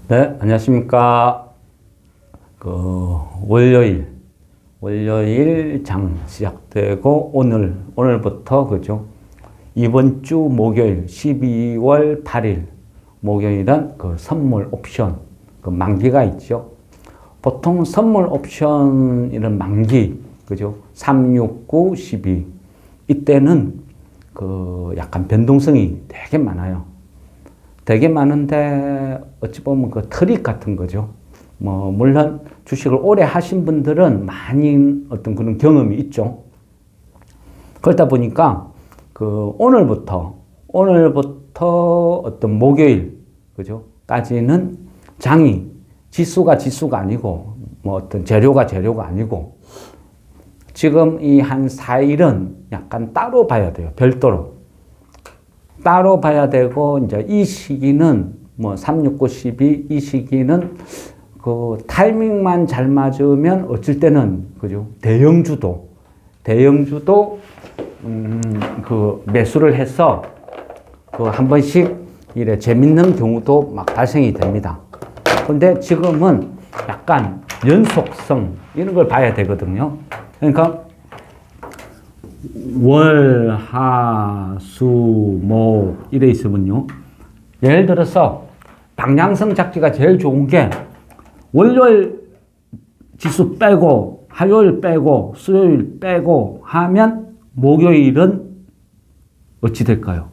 네, 안녕하십니까. 월요일 장 시작되고, 오늘부터, 그죠. 이번 주 목요일, 12월 8일, 목요일은 그 선물 옵션, 그 만기가 있죠. 보통 선물 옵션 이런 만기, 그죠. 3, 6, 9, 12. 이때는 그 약간 변동성이 되게 많아요. 되게 많은데 어찌 보면 그 트릭 같은 거죠. 물론 주식을 오래 하신 분들은 많이 어떤 그런 경험이 있죠. 그러다 보니까 그 오늘부터 어떤 목요일, 그죠? 까지는 장이 지수가 아니고 어떤 재료가 아니고 지금 이 한 4일은 약간 따로 봐야 돼요. 별도로. 따로 봐야 되고, 이제 이 시기는 3, 6, 9, 12, 이 시기는 그 타이밍만 잘 맞으면 어쩔 때는, 그죠? 대형주도 그 매수를 해서 그 한 번씩 이래 재밌는 경우도 막 발생이 됩니다. 근데 지금은 약간 연속성, 이런 걸 봐야 되거든요. 그러니까 월, 하, 수, 목 이래 있으면요. 예를 들어서 방향성 잡기가 제일 좋은 게 월요일 지수 빼고 화요일 빼고 수요일 빼고 하면 목요일은 어찌 될까요?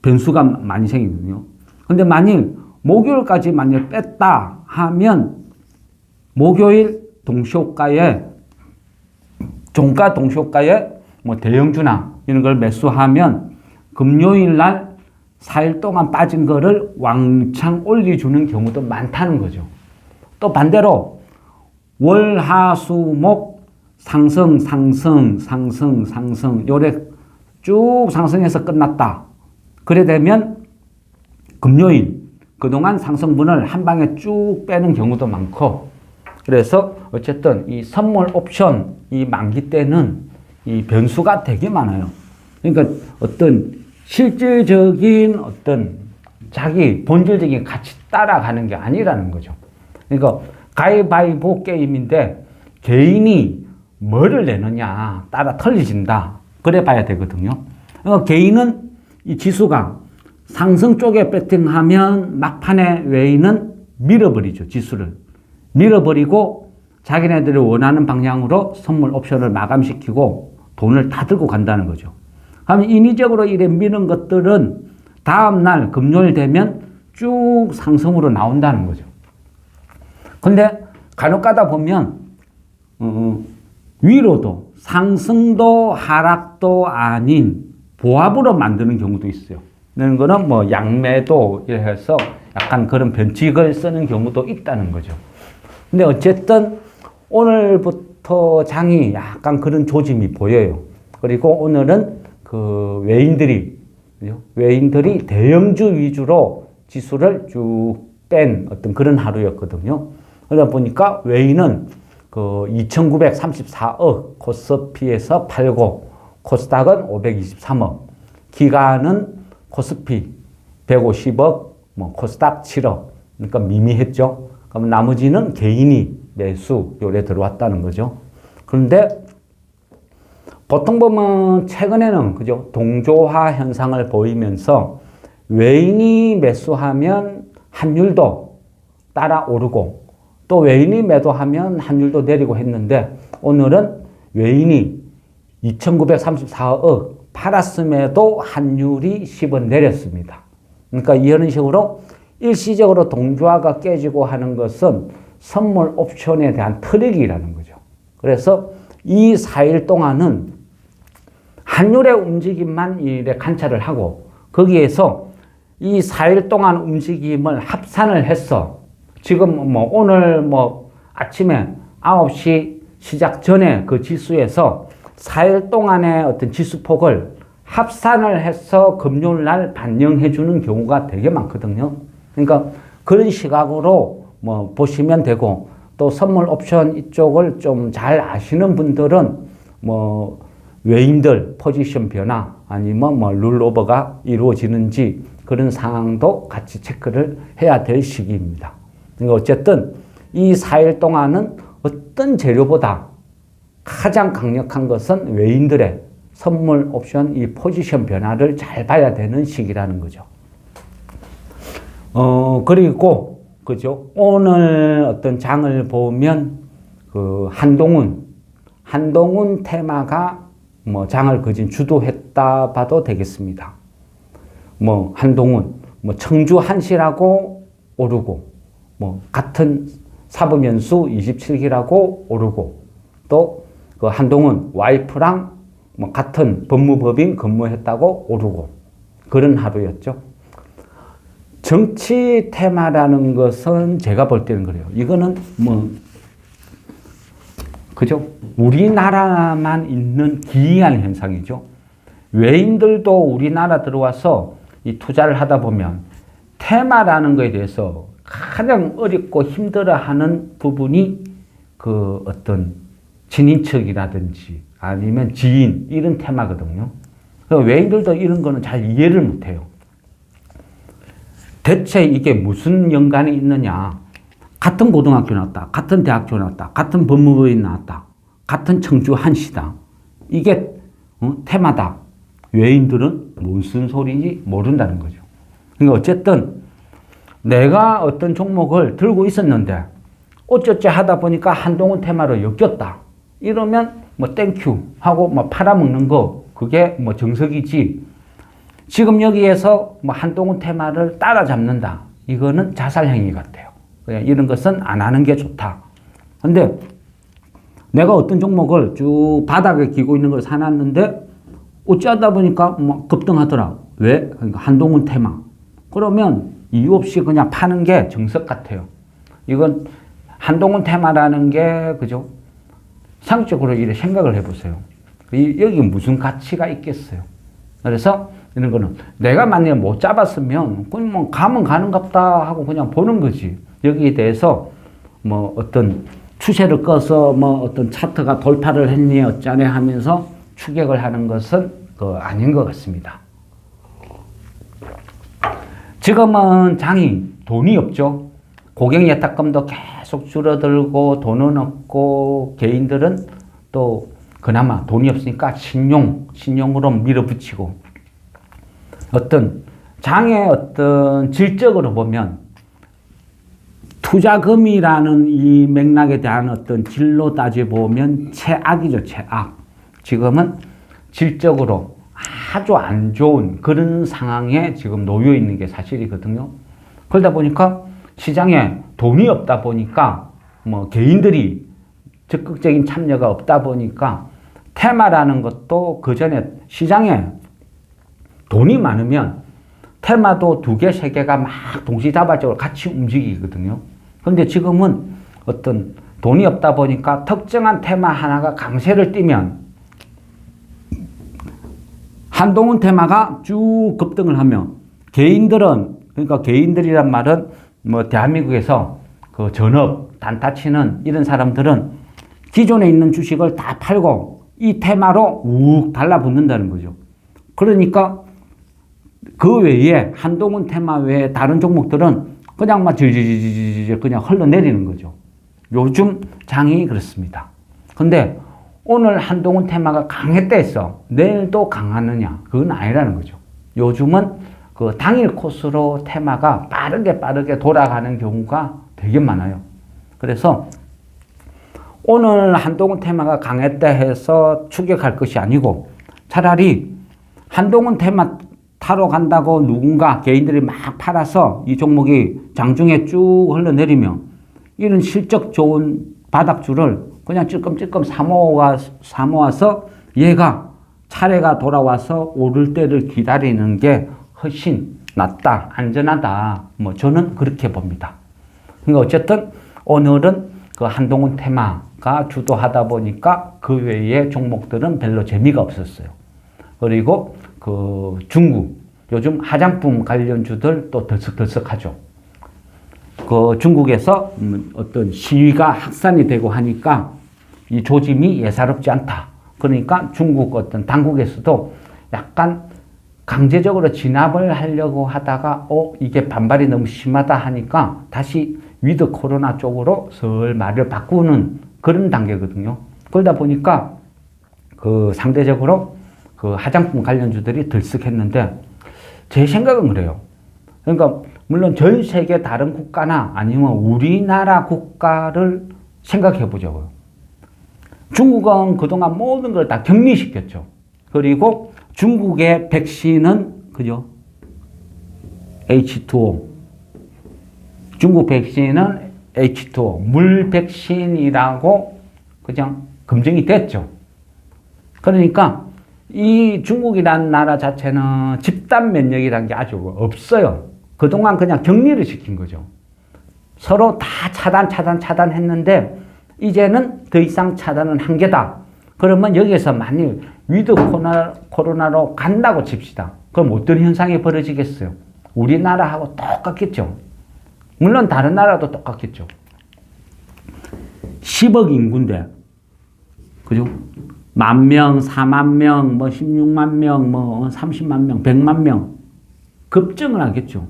변수가 많이 생기거든요. 근데 만일 목요일까지 만일 뺐다 하면 목요일 동시호가에 종가 동시호가에 대형주나 이런 걸 매수하면 금요일 날 4일 동안 빠진 거를 왕창 올려주는 경우도 많다는 거죠. 또 반대로 월, 하, 수, 목 상승 요래 쭉 상승해서 끝났다. 그래 되면 금요일 그동안 상승분을 한 방에 쭉 빼는 경우도 많고, 그래서 어쨌든 이 선물 옵션 이 만기 때는 이 변수가 되게 많아요. 그러니까 어떤 실질적인 어떤 자기 본질적인 가치 따라가는 게 아니라는 거죠. 그러니까 가위바위보 게임인데 개인이 뭐를 내느냐 따라 틀리진다. 그래 봐야 되거든요. 그러니까 개인은 이 지수가 상승 쪽에 배팅하면 막판에 외인은 밀어버리죠. 지수를 밀어버리고 자기네들이 원하는 방향으로 선물 옵션을 마감시키고 돈을 다 들고 간다는 거죠. 그러면 인위적으로 이래 미는 것들은 다음날 금요일 되면 쭉 상승으로 나온다는 거죠. 근데 간혹 가다 보면 위로도 상승도 하락도 아닌 보합으로 만드는 경우도 있어요. 그런 거는 양매도 해서 약간 그런 변칙을 쓰는 경우도 있다는 거죠. 근데 어쨌든 오늘부터 장이 약간 그런 조짐이 보여요. 그리고 오늘은 그 외인들이 대형주 위주로 지수를 쭉 뺀 어떤 그런 하루였거든요. 그러다 보니까 외인은 그 2,934억 코스피에서 팔고 코스닥은 523억, 기관은 코스피 150억, 코스닥 7억. 그러니까 미미했죠. 그럼 나머지는 개인이 매수 요래 들어왔다는 거죠. 그런데 보통 보면 최근에는 그죠? 동조화 현상을 보이면서 외인이 매수하면 환율도 따라 오르고 또 외인이 매도하면 환율도 내리고 했는데 오늘은 외인이 2,934억 팔았음에도 환율이 10원 내렸습니다. 그러니까 이런 식으로 일시적으로 동조화가 깨지고 하는 것은 선물 옵션에 대한 트릭이라는 거죠. 그래서 이 4일 동안은 환율의 움직임만 이래 관찰을 하고 거기에서 이 4일 동안 움직임을 합산을 해서 지금 오늘 아침에 9시 시작 전에 그 지수에서 4일 동안의 어떤 지수폭을 합산을 해서 금요일 날 반영해 주는 경우가 되게 많거든요. 그러니까 그런 시각으로 보시면 되고, 또 선물 옵션 이쪽을 좀 잘 아시는 분들은 외인들 포지션 변화 아니면 룰오버가 이루어지는지 그런 상황도 같이 체크를 해야 될 시기입니다. 그러니까 어쨌든 이 4일 동안은 어떤 재료보다 가장 강력한 것은 외인들의 선물 옵션 이 포지션 변화를 잘 봐야 되는 시기라는 거죠. 그리고 그죠? 오늘 어떤 장을 보면 그 한동훈 테마가 뭐 장을 거진 주도했다 봐도 되겠습니다. 뭐 한동훈, 뭐 청주 한시라고 오르고, 뭐 같은 사법연수 27기라고 오르고, 또 그 한동훈 와이프랑 뭐 같은 법무법인 근무했다고 오르고 그런 하루였죠. 정치 테마라는 것은 제가 볼 때는 그래요. 이거는 뭐 그죠? 우리나라만 있는 기이한 현상이죠. 외인들도 우리나라 들어와서 이 투자를 하다 보면 테마라는 것에 대해서 가장 어렵고 힘들어하는 부분이 그 어떤 친인척이라든지 아니면 지인 이런 테마거든요. 외인들도 이런 거는 잘 이해를 못해요. 대체 이게 무슨 연관이 있느냐? 같은 고등학교 나왔다, 같은 대학교 나왔다, 같은 법무부인 나왔다, 같은 청주 한시다. 이게 테마다. 외인들은 무슨 소리인지 모른다는 거죠. 그러니까 어쨌든 내가 어떤 종목을 들고 있었는데 어쩌지 하다 보니까 한동훈 테마로 엮였다. 이러면 뭐 땡큐 하고 뭐 팔아먹는 거 그게 뭐 정석이지. 지금 여기에서 뭐 한동훈 테마를 따라잡는다. 이거는 자살 행위 같아요. 이런 것은 안 하는 게 좋다. 근데 내가 어떤 종목을 쭉 바닥에 기고 있는 걸 사놨는데 어찌하다 보니까 뭐 급등하더라. 왜? 그러니까 한동훈 테마. 그러면 이유 없이 그냥 파는 게 정석 같아요. 이건 한동훈 테마라는 게 그죠? 상식적으로 이렇게 생각을 해보세요. 여기 무슨 가치가 있겠어요. 그래서 이런 거는 내가 만약에 못 잡았으면 그냥 뭐 가면 가는갑다 하고 그냥 보는 거지. 여기에 대해서 뭐 어떤 추세를 꺼서 뭐 어떤 차트가 돌파를 했니 어쩌네 하면서 추격을 하는 것은 아닌 것 같습니다. 지금은 장이 돈이 없죠. 고객 예탁금도 계속 줄어들고 돈은 없고 개인들은 또 그나마 돈이 없으니까 신용으로 밀어붙이고 어떤 장의 어떤 질적으로 보면 투자금이라는 이 맥락에 대한 어떤 질로 따져보면 최악이죠, 최악. 지금은 질적으로 아주 안 좋은 그런 상황에 지금 놓여 있는 게 사실이거든요. 그러다 보니까 시장에 돈이 없다 보니까 뭐 개인들이 적극적인 참여가 없다 보니까 테마라는 것도 그 전에 시장에 돈이 많으면 테마도 2개, 3개가 막 동시다발적으로 같이 움직이거든요. 그런데 지금은 어떤 돈이 없다 보니까 특정한 테마 하나가 강세를 띠면 한동훈 테마가 쭉 급등을 하면 개인들은 그러니까 개인들이란 말은 뭐 대한민국에서 그 전업 단타 치는 이런 사람들은 기존에 있는 주식을 다 팔고 이 테마로 욱 달라붙는다는 거죠. 그러니까 그 외에 한동훈 테마 외에 다른 종목들은 그냥 막 질질질질 그냥 흘러내리는 거죠. 요즘 장이 그렇습니다. 근데 오늘 한동훈 테마가 강했다 했어. 내일도 강하느냐? 그건 아니라는 거죠. 요즘은 그 당일 코스로 테마가 빠르게 돌아가는 경우가 되게 많아요. 그래서 오늘 한동훈 테마가 강했다 해서 추격할 것이 아니고 차라리 한동훈 테마 타러 간다고 누군가 개인들이 막 팔아서 이 종목이 장중에 쭉 흘러내리면 이런 실적 좋은 바닥줄을 그냥 찔끔찔끔 사모아서 얘가 차례가 돌아와서 오를 때를 기다리는 게 훨씬 낫다, 안전하다. 뭐 저는 그렇게 봅니다. 그러니까 어쨌든 오늘은 그 한동훈 테마가 주도하다 보니까 그 외의 종목들은 별로 재미가 없었어요. 그리고 그 중국 요즘 화장품 관련주들 또 들썩들썩하죠. 그 중국에서 어떤 시위가 확산이 되고 하니까 이 조짐이 예사롭지 않다. 그러니까 중국 어떤 당국에서도 약간 강제적으로 진압을 하려고 하다가 이게 반발이 너무 심하다 하니까 다시 위드 코로나 쪽으로 슬 말을 바꾸는 그런 단계거든요. 그러다 보니까 그 상대적으로 그 화장품 관련주들이 들썩했는데 제 생각은 그래요. 그러니까 물론 전 세계 다른 국가나 아니면 우리나라 국가를 생각해 보자고요. 중국은 그동안 모든 걸 다 격리시켰죠. 그리고 중국의 백신은 그죠? H2O. 중국 백신은 H2O, 물 백신이라고 그냥 검증이 됐죠. 그러니까 이 중국이라는 나라 자체는 집단 면역이라는 게 아주 없어요. 그동안 그냥 격리를 시킨 거죠. 서로 다 차단했는데 이제는 더 이상 차단은 한계다. 그러면 여기에서 만일 위드 코로나로 간다고 칩시다. 그럼 어떤 현상이 벌어지겠어요? 우리나라하고 똑같겠죠. 물론 다른 나라도 똑같겠죠. 10억 인구인데, 그죠? 10,000명, 40,000명, 뭐 16만 명, 뭐 30만 명, 100만 명 급증을 하겠죠.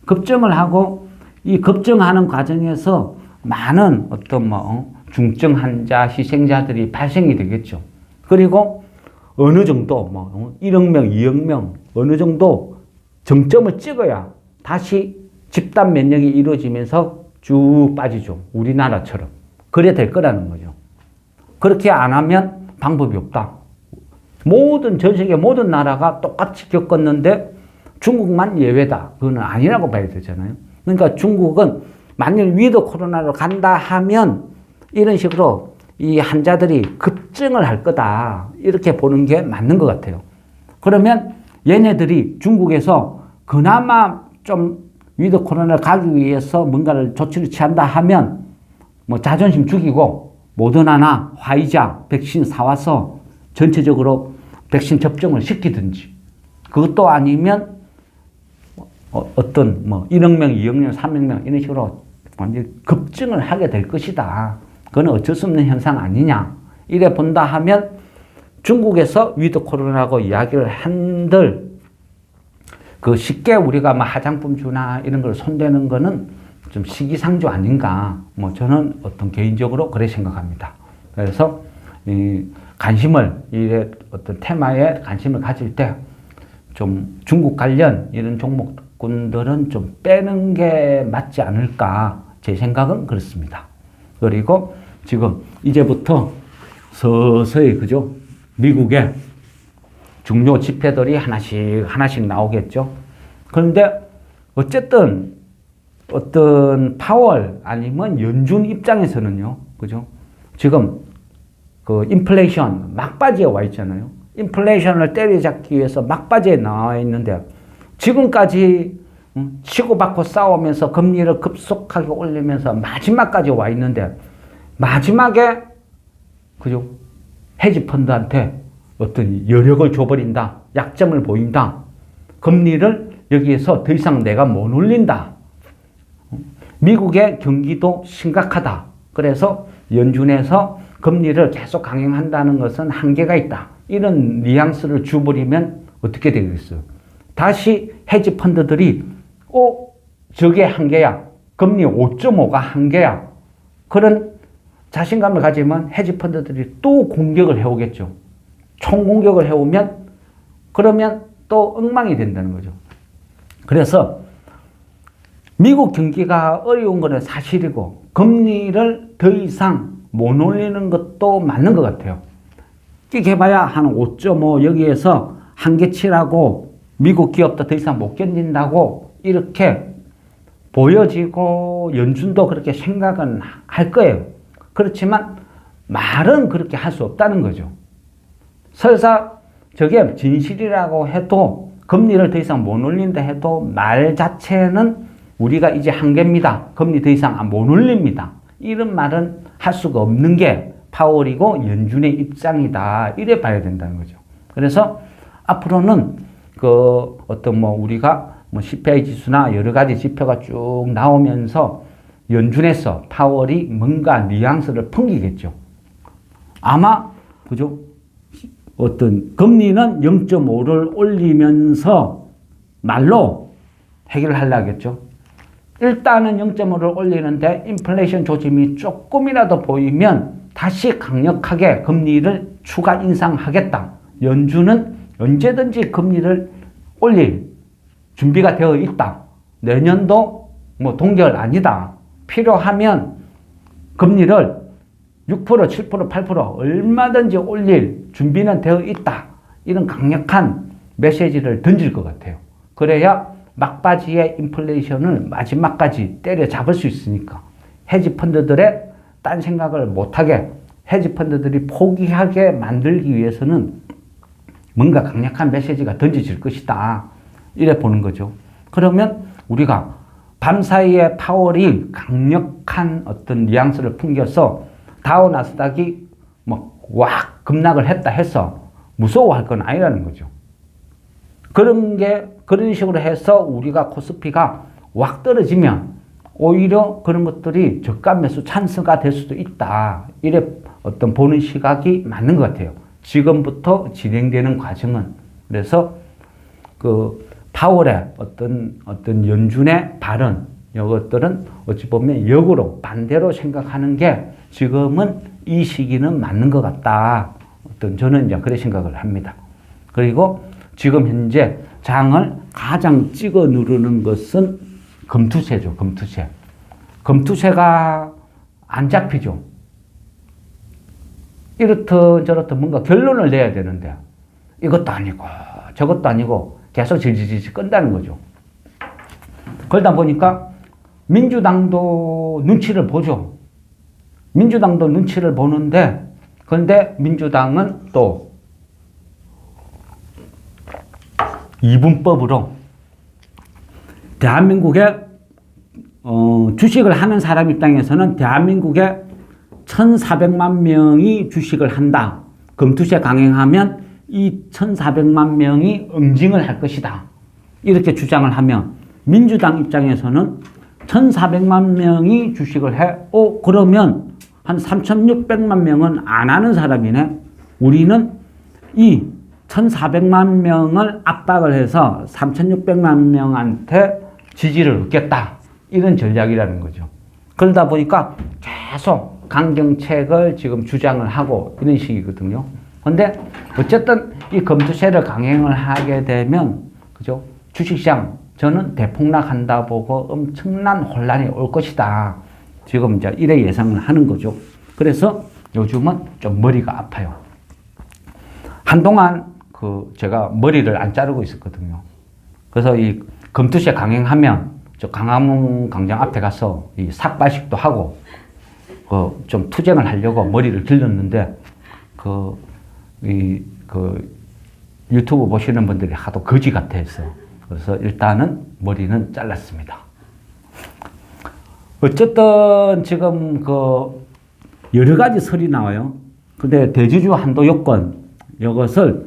급증을 하고 이 급증하는 과정에서 많은 어떤 뭐 중증 환자, 희생자들이 발생이 되겠죠. 그리고 어느 정도 뭐 1억 명, 2억 명 어느 정도 정점을 찍어야 다시 집단 면역이 이루어지면서 쭉 빠지죠. 우리나라처럼. 그래 될 거라는 거죠. 그렇게 안 하면 방법이 없다. 전 세계 모든 나라가 똑같이 겪었는데 중국만 예외다. 그거는 아니라고 봐야 되잖아요. 그러니까 중국은 만일 위드 코로나로 간다 하면 이런 식으로 이 환자들이 급증을 할 거다. 이렇게 보는 게 맞는 것 같아요. 그러면 얘네들이 중국에서 그나마 좀 위드 코로나를 가기 위해서 뭔가를 조치를 취한다 하면 뭐 자존심 죽이고 모더나나 화이자 백신 사와서 전체적으로 백신 접종을 시키든지 그것도 아니면 어떤 뭐 1억 명, 2억 명, 3억 명 이런 식으로 완전히 급증을 하게 될 것이다. 그건 어쩔 수 없는 현상 아니냐. 이래 본다 하면 중국에서 위드 코로나라고 이야기를 한들 그 쉽게 우리가 뭐 화장품주나 이런 걸 손대는 거는 좀 시기상조 아닌가. 뭐 저는 어떤 개인적으로 그래 생각합니다. 그래서 이 관심을 어떤 테마에 관심을 가질 때 좀 중국 관련 이런 종목군들은 좀 빼는 게 맞지 않을까. 제 생각은 그렇습니다. 그리고 지금 이제부터 서서히 그죠? 미국의 중요 지표들이 하나씩 나오겠죠. 그런데 어쨌든 어떤 파월 아니면 연준 입장에서는요, 그죠? 지금 그 인플레이션 막바지에 와 있잖아요. 인플레이션을 때려잡기 위해서 막바지에 나와 있는데 지금까지 치고받고 싸우면서 금리를 급속하게 올리면서 마지막까지 와 있는데 마지막에 그죠? 헤지펀드한테 어떤 여력을 줘버린다. 약점을 보인다. 금리를 여기에서 더 이상 내가 못 올린다. 미국의 경기도 심각하다. 그래서 연준에서 금리를 계속 강행한다는 것은 한계가 있다. 이런 뉘앙스를 줘버리면 어떻게 되겠어요? 다시 헤지펀드들이 저게 한계야. 금리 5.5가 한계야. 그런 자신감을 가지면 헤지펀드들이 또 공격을 해오겠죠. 총공격을 해오면 그러면 또 엉망이 된다는 거죠. 그래서 미국 경기가 어려운 것은 사실이고 금리를 더 이상 못 올리는 것도 맞는 것 같아요. 끼게봐야 한 5.5 여기에서 한계치라고 미국 기업도 더 이상 못 견딘다고 이렇게 보여지고 연준도 그렇게 생각은 할 거예요. 그렇지만 말은 그렇게 할 수 없다는 거죠. 설사 저게 진실이라고 해도 금리를 더 이상 못 올린다 해도 말 자체는 우리가 이제 한계입니다. 금리 더 이상 못 올립니다. 이런 말은 할 수가 없는 게 파월이고 연준의 입장이다. 이래 봐야 된다는 거죠. 그래서 앞으로는 그 어떤 뭐 우리가 뭐 CPI 지수나 여러 가지 지표가 쭉 나오면서 연준에서 파월이 뭔가 뉘앙스를 풍기겠죠. 아마 그죠? 어떤 금리는 0.5를 올리면서 말로 해결하려겠죠. 일단은 0.5를 올리는데 인플레이션 조짐이 조금이라도 보이면 다시 강력하게 금리를 추가 인상하겠다. 연준은 언제든지 금리를 올릴 준비가 되어 있다. 내년도 뭐 동결 아니다. 필요하면 금리를 6%, 7%, 8% 얼마든지 올릴 준비는 되어 있다. 이런 강력한 메시지를 던질 것 같아요. 그래야 막바지에 인플레이션을 마지막까지 때려잡을 수 있으니까 헤지 펀드들의 딴 생각을 못하게 헤지 펀드들이 포기하게 만들기 위해서는 뭔가 강력한 메시지가 던져질 것이다. 이래 보는 거죠. 그러면 우리가 밤사이에 파월이 강력한 어떤 뉘앙스를 풍겨서 다우 나스닥이 뭐 왁 급락을 했다 해서 무서워할 건 아니라는 거죠. 그런 식으로 해서 우리가 코스피가 왁 떨어지면 오히려 그런 것들이 저가 매수 찬스가 될 수도 있다. 이래 어떤 보는 시각이 맞는 것 같아요. 지금부터 진행되는 과정은. 그래서 그 파월의 어떤 연준의 발언, 이것들은 어찌 보면 역으로 반대로 생각하는 게 지금은 이 시기는 맞는 것 같다. 저는 이제 그런 생각을 합니다. 그리고 지금 현재 장을 가장 찍어 누르는 것은 금투세죠. 금투세. 금투세가 안 잡히죠. 이렇든 저렇든 뭔가 결론을 내야 되는데 이것도 아니고 저것도 아니고 계속 질질질 끈다는 거죠. 그러다 보니까 민주당도 눈치를 보죠. 민주당도 눈치를 보는데 그런데 민주당은 또 이분법으로 대한민국의 주식을 하는 사람 입장에서는 대한민국에 1,400만 명이 주식을 한다. 금투세 강행하면 이 1,400만 명이 응징을 할 것이다. 이렇게 주장을 하면 민주당 입장에서는 1,400만 명이 주식을 해. 그러면 한 3,600만 명은 안 하는 사람이네. 우리는 이 1,400만 명을 압박을 해서 3,600만 명한테 지지를 얻겠다. 이런 전략이라는 거죠. 그러다 보니까 계속 강경책을 지금 주장을 하고 이런 식이거든요. 근데 어쨌든 이 금투세를 강행을 하게 되면, 그죠? 주식시장 저는 대폭락한다 보고 엄청난 혼란이 올 것이다. 지금 이제 이래 예상을 하는 거죠. 그래서 요즘은 좀 머리가 아파요. 한동안 제가 머리를 안 자르고 있었거든요. 그래서 이 금투세 강행하면 저 광화문 광장 앞에 가서 이 삭발식도 하고 좀 투쟁을 하려고 머리를 길렀는데 유튜브 보시는 분들이 하도 거지 같아 해서 그래서 일단은 머리는 잘랐습니다. 어쨌든 지금 여러 가지 설이 나와요. 근데 대주주 한도 요건 이것을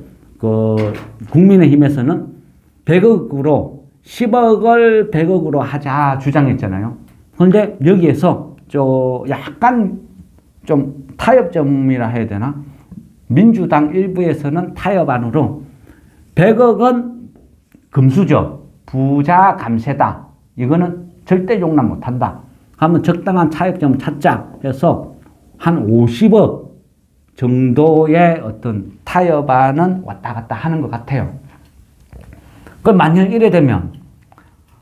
국민의힘에서는 100억으로 10억을 100억으로 하자 주장했잖아요. 그런데 여기에서 약간 좀 타협점이라 해야 되나? 민주당 일부에서는 타협안으로 100억은 금수저, 부자 감세다. 이거는 절대 용납 못한다. 하면 적당한 타협점을 찾자 해서 한 50억 정도의 어떤 타협안은 왔다 갔다 하는 것 같아요. 만약 이래 되면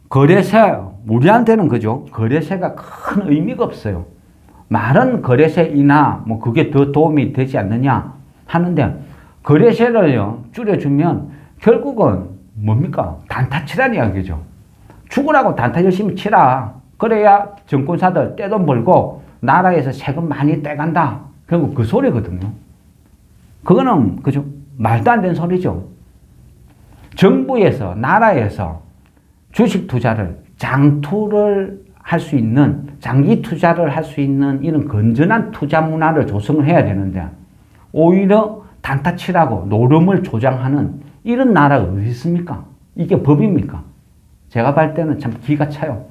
거래세, 우리한테는 그죠? 거래세가 큰 의미가 없어요. 말은 거래세이나 뭐 그게 더 도움이 되지 않느냐 하는데 거래세를요 줄여주면 결국은 뭡니까? 단타 치라는 이야기죠. 죽으라고 단타 열심히 치라. 그래야 정권사들 떼돈 벌고 나라에서 세금 많이 떼간다. 결국 그 소리거든요. 그거는 그죠? 말도 안 되는 소리죠. 정부에서 나라에서 주식 투자를 장투를 할 수 있는 장기 투자를 할 수 있는 이런 건전한 투자 문화를 조성을 해야 되는데 오히려 단타 치라고 노름을 조장하는 이런 나라가 어디 있습니까? 이게 법입니까? 제가 볼 때는 참 기가 차요.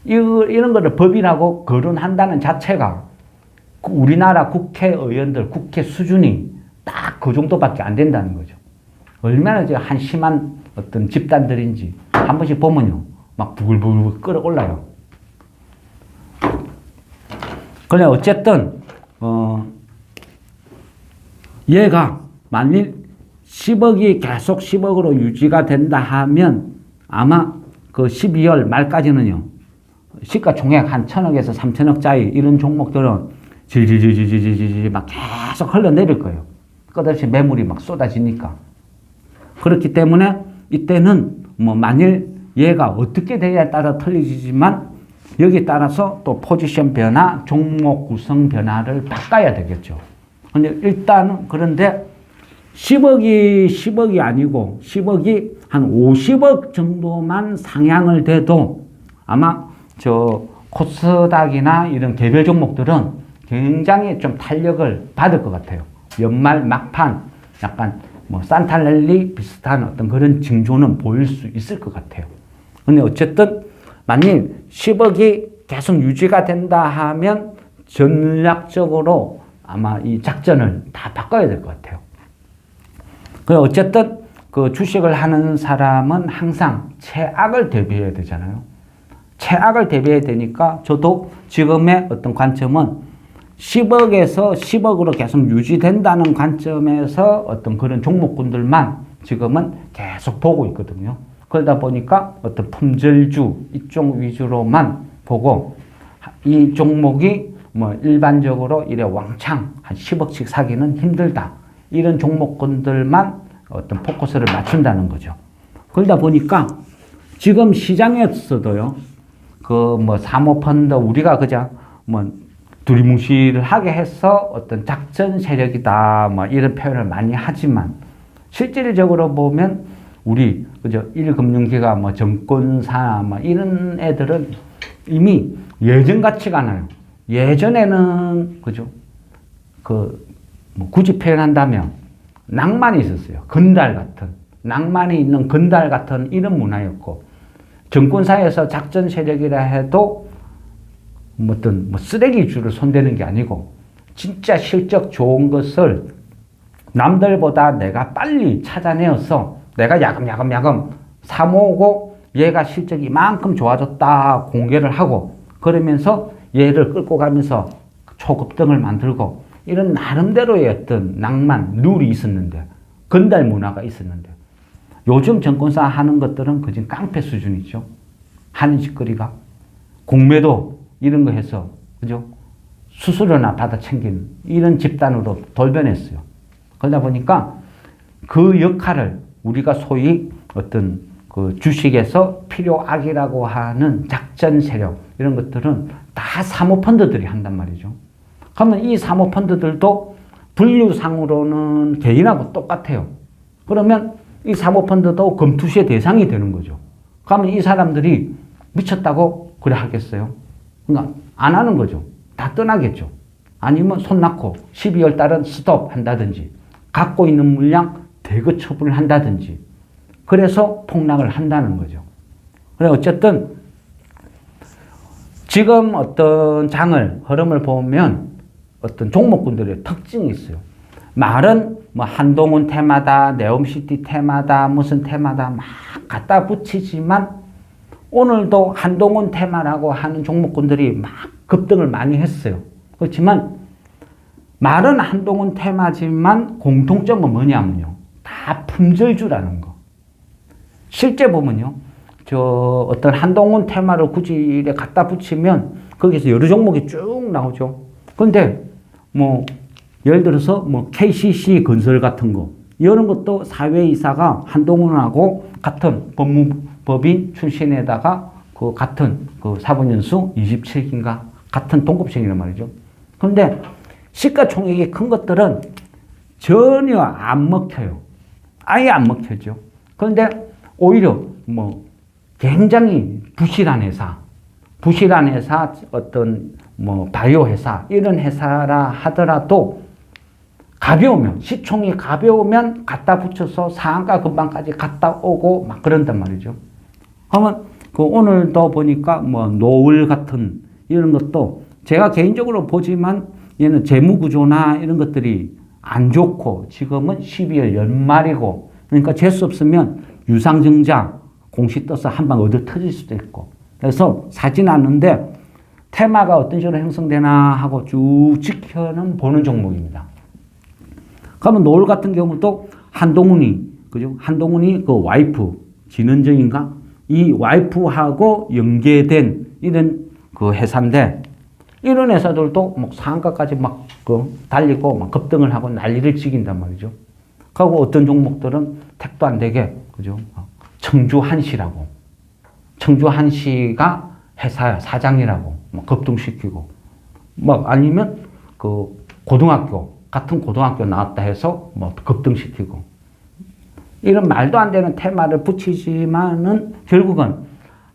이런 거를 법이라고 거론한다는 자체가 우리나라 국회의원들 국회 수준이 딱 그 정도밖에 안 된다는 거죠. 얼마나 한심한 어떤 집단들인지 한 번씩 보면요 막 부글부글 끓어올라요. 그래, 어쨌든, 얘가 만일 10억이 계속 10억으로 유지가 된다 하면 아마 그 12월 말까지는요, 시가총액 한 1,000억에서 3,000억짜리 이런 종목들은 질질질질질질 막 계속 흘러내릴 거예요. 끝없이 매물이 막 쏟아지니까. 그렇기 때문에 이때는 뭐 만일 얘가 어떻게 돼야 따라 틀리지만 여기에 따라서 또 포지션 변화, 종목 구성 변화를 바꿔야 되겠죠. 근데 일단은 그런데 10억이 아니고 10억이 한 50억 정도만 상향을 돼도 아마 저 코스닥이나 이런 개별 종목들은 굉장히 좀 탄력을 받을 것 같아요. 연말 막판 약간 뭐 산타랠리 비슷한 어떤 그런 징조는 보일 수 있을 것 같아요. 근데 어쨌든 만일 10억이 계속 유지가 된다 하면 전략적으로 아마 이 작전을 다 바꿔야 될 것 같아요. 그래 어쨌든 그 주식을 하는 사람은 항상 최악을 대비해야 되잖아요. 최악을 대비해야 되니까 저도 지금의 어떤 관점은 10억에서 10억으로 계속 유지된다는 관점에서 어떤 그런 종목군들만 지금은 계속 보고 있거든요. 그러다 보니까 어떤 품절주 이쪽 위주로만 보고 이 종목이 뭐 일반적으로 이래 왕창 한 10억씩 사기는 힘들다. 이런 종목군들만 어떤 포커스를 맞춘다는 거죠. 그러다 보니까 지금 시장에서도요, 그 뭐 사모펀드 우리가 그냥 뭐 두리뭉실하게 해서 어떤 작전 세력이다 뭐 이런 표현을 많이 하지만 실질적으로 보면 우리 그죠 1금융기관 뭐 증권사 뭐 이런 애들은 이미 예전 같지가 않아요. 예전에는 그죠 그 뭐 굳이 표현한다면 낭만이 있었어요. 건달 같은 낭만이 있는 건달 같은 이런 문화였고 증권사에서 작전 세력이라 해도 어떤 뭐 쓰레기 주를 손대는 게 아니고 진짜 실적 좋은 것을 남들보다 내가 빨리 찾아내어서 내가 야금야금 사모으고 얘가 실적이 이만큼 좋아졌다 공개를 하고 그러면서 얘를 끌고 가면서 초급등을 만들고 이런 나름대로의 어떤 낭만, 룰이 있었는데 건달 문화가 있었는데 요즘 증권사 하는 것들은 그저 깡패 수준이죠. 하는 짓거리가 공매도 이런 거 해서 그죠? 수수료나 받아 챙기는 이런 집단으로 돌변했어요. 그러다 보니까 그 역할을 우리가 소위 어떤 그 주식에서 필요악이라고 하는 작전 세력 이런 것들은 다 사모펀드들이 한단 말이죠. 그러면 이 사모펀드들도 분류상으로는 개인하고 똑같아요. 그러면 이 사모펀드도 검투시의 대상이 되는 거죠. 그러면 이 사람들이 미쳤다고 그래 하겠어요? 그러니까 안 하는 거죠. 다 떠나겠죠. 아니면 손 놓고 12월 달은 스톱 한다든지 갖고 있는 물량 대거 처분을 한다든지 그래서 폭락을 한다는 거죠. 그래 어쨌든 지금 어떤 장을 흐름을 보면 어떤 종목군들의 특징이 있어요. 말은 뭐 한동훈 테마다, 네옴시티 테마다, 무슨 테마다 막 갖다 붙이지만 오늘도 한동훈 테마라고 하는 종목군들이 막 급등을 많이 했어요. 그렇지만 말은 한동훈 테마지만 공통점은 뭐냐면요. 다 품절주라는 거. 실제 보면요. 저 어떤 한동훈 테마를 굳이 갖다 붙이면 거기서 여러 종목이 쭉 나오죠. 그런데 뭐 예를 들어서 뭐 KCC 건설 같은 거 이런 것도 사회이사가 한동훈하고 같은 법무법인 출신에다가 그 같은 그 사법연수 27기인가 같은 동급생이란 말이죠. 그런데 시가총액이 큰 것들은 전혀 안 먹혀요. 아예 안 먹혀죠. 그런데 오히려 뭐 굉장히 부실한 회사 어떤 뭐 바이오 회사 이런 회사라 하더라도 가벼우면 시총이 가벼우면 갖다 붙여서 상한가 근방까지 갔다 오고 막 그런단 말이죠. 그러면 그 오늘도 보니까 뭐 노을 같은 이런 것도 제가 개인적으로 보지만 얘는 재무 구조나 이런 것들이 안 좋고 지금은 12월 연말이고 그러니까 재수 없으면 유상증자 공시 떠서 한 방 얻어 터질 수도 있고 그래서 사진 않는데 테마가 어떤 식으로 형성되나 하고 쭉 지켜는 보는 종목입니다. 그러면 노을 같은 경우도 한동훈이, 그죠? 한동훈이 그 와이프, 진은정인가? 이 와이프하고 연계된 이런 그 회사인데, 이런 회사들도 뭐 상한가까지 막 달리고 막 급등을 하고 난리를 치긴단 말이죠. 그리고 어떤 종목들은 택도 안 되게, 그죠? 청주한시라고. 청주한시가 회사 사장이라고 막 급등시키고, 막 아니면 그 고등학교, 같은 고등학교 나왔다 해서 뭐 급등시키고, 이런 말도 안 되는 테마를 붙이지만은 결국은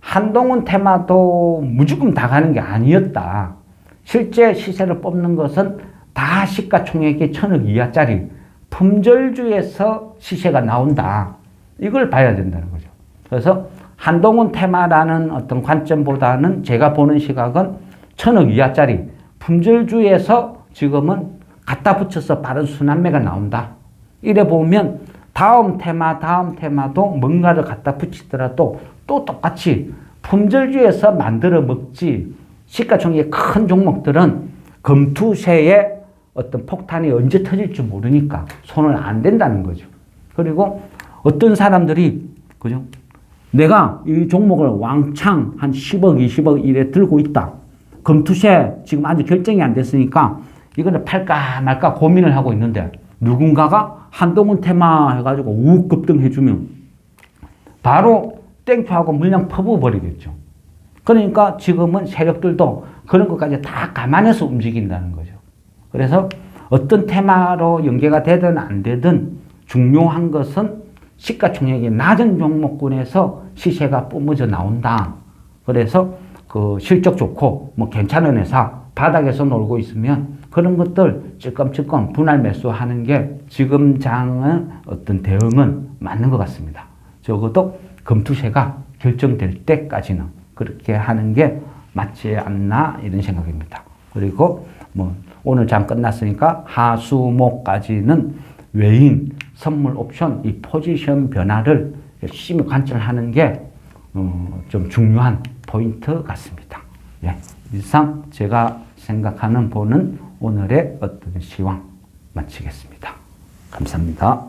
한동훈 테마도 무조건 다 가는 게 아니었다. 실제 시세를 뽑는 것은 다 시가총액이 1,000억 이하짜리 품절주에서 시세가 나온다. 이걸 봐야 된다는 거죠. 그래서 한동훈 테마라는 어떤 관점보다는 제가 보는 시각은 1,000억 이하짜리 품절주에서 지금은 갖다 붙여서 빠른 순환매가 나온다. 이래 보면 다음 테마도 뭔가를 갖다 붙이더라도 또 똑같이 품절주에서 만들어 먹지, 시가총액 큰 종목들은 금투세의 어떤 폭탄이 언제 터질지 모르니까 손을 안 댄다는 거죠. 그리고 어떤 사람들이, 그죠? 내가 이 종목을 왕창 한 10억, 20억 이래 들고 있다. 금투세 지금 아직 결정이 안 됐으니까 이거는 팔까 말까 고민을 하고 있는데, 누군가가 한동훈 테마 해가지고 우욱 급등해주면 바로 땡큐하고 물량 퍼부어버리겠죠. 그러니까 지금은 세력들도 그런 것까지 다 감안해서 움직인다는 거죠. 그래서 어떤 테마로 연계가 되든 안 되든 중요한 것은 시가총액이 낮은 종목군에서 시세가 뿜어져 나온다. 그래서 그 실적 좋고 뭐 괜찮은 회사 바닥에서 놀고 있으면 그런 것들 찔끔찔끔 분할 매수하는 게 지금 장의 어떤 대응은 맞는 것 같습니다. 적어도 금투세가 결정될 때까지는 그렇게 하는 게 맞지 않나 이런 생각입니다. 그리고 뭐 오늘 장 끝났으니까 하수목까지는 외인, 선물 옵션 이 포지션 변화를 열심히 관찰하는 게 좀 중요한 포인트 같습니다. 예, 이상 제가 생각하는 보는 오늘의 어떤 시황 마치겠습니다. 감사합니다.